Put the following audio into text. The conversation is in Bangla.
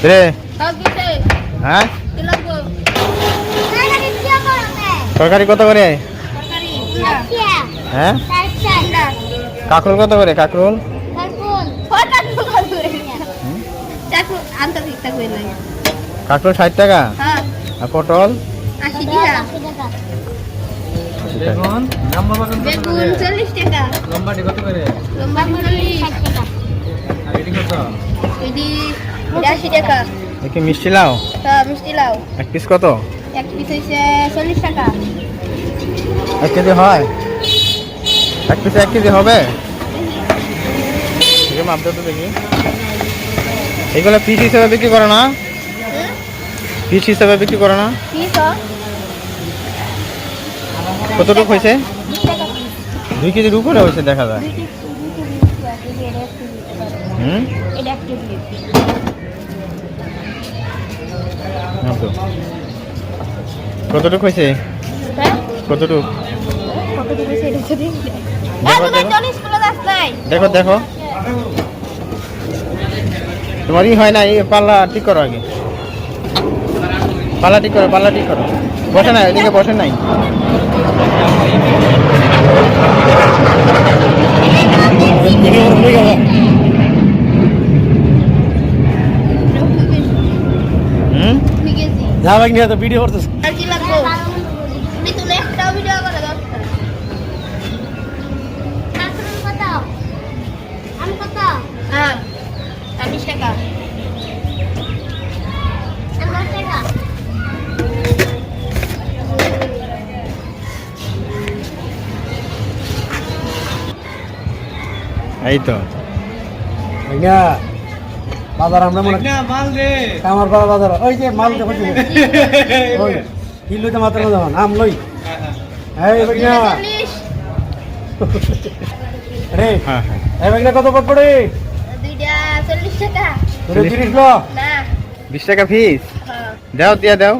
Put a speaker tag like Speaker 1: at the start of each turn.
Speaker 1: রে
Speaker 2: সব দিছে
Speaker 1: হ্যাঁ
Speaker 2: কি লাগবো
Speaker 1: তরকারি কত করে?
Speaker 2: তরকারি
Speaker 1: হ্যাঁ
Speaker 2: না
Speaker 1: কাঁকরোল কত করে? কাঁকরোল
Speaker 2: চাকু আনতে ঠিকঠাক হয়ে নাই
Speaker 1: কাঁকরোল 60 টাকা
Speaker 2: হ্যাঁ
Speaker 1: আর পটল
Speaker 2: 80 টাকা বেগুন 40 টাকা
Speaker 3: লম্বাটি কত করে?
Speaker 2: লম্বা 40 টাকা
Speaker 3: আর এটি কত?
Speaker 2: এডি 80 টাকা
Speaker 1: দেখি মিষ্টি লাও
Speaker 2: হ্যাঁ মিষ্টি লাউ
Speaker 1: এক পিস কত?
Speaker 2: এক পিস হইছে 40 টাকা
Speaker 1: 1 কেজি হয়? এক পিসে 1 কেজি হবে? ঠিক আছে মাপটা তো দেখি। এগুলো পিস হিসেবে বিক্রি করো না? পিস হিসেবে বিক্রি করো না?
Speaker 2: পিস
Speaker 1: কতটুকু হয়েছে?
Speaker 2: 20 টাকা পিস
Speaker 1: 2 কেজির উপরে হয়েছে দেখা যায়। হুম
Speaker 2: এটা এক কেজি
Speaker 1: নাও তো। কতটুকু হয়েছে?
Speaker 2: হ্যাঁ
Speaker 1: কতটুকু?
Speaker 2: কত দিন হইছে এটা যদি
Speaker 1: দেখো,
Speaker 2: তুমি
Speaker 1: দেখো।
Speaker 2: জনি স্কুলে যাস নাই
Speaker 1: দেখো দেখো তোমারই হয় না, এই পাল্লা ঠিক করো আগে। পাল্লা ঠিক করো, পাল্লা ঠিক করো। বসে নাই ওইদিকে, বসে নাই। হুম
Speaker 2: ঠিক আছে
Speaker 3: যা ভাই নিয়ে তো ভিডিও করতেছ।
Speaker 2: আর কি লাগবে তুমি তো একটা ভিডিও করে দাও হ্যাঁ 20 টাকা
Speaker 1: এই তো
Speaker 3: ভাইয়া বাজার আমরা মনে না মাল দে আমার বড় বাজার ওই যে মাল দেখো ওই কিলোতে মাত্র না যাবেন আম লই এই ভাইয়া
Speaker 2: 40
Speaker 3: রে
Speaker 1: হ্যাঁ হ্যাঁ
Speaker 3: এই ভাইয়া কত পড়ে
Speaker 2: দুইটা 40 টাকা
Speaker 3: তোরে 30 লো
Speaker 2: না
Speaker 1: 20 টাকা ফিস
Speaker 2: হ্যাঁ
Speaker 1: দাও, দিয়ে দাও।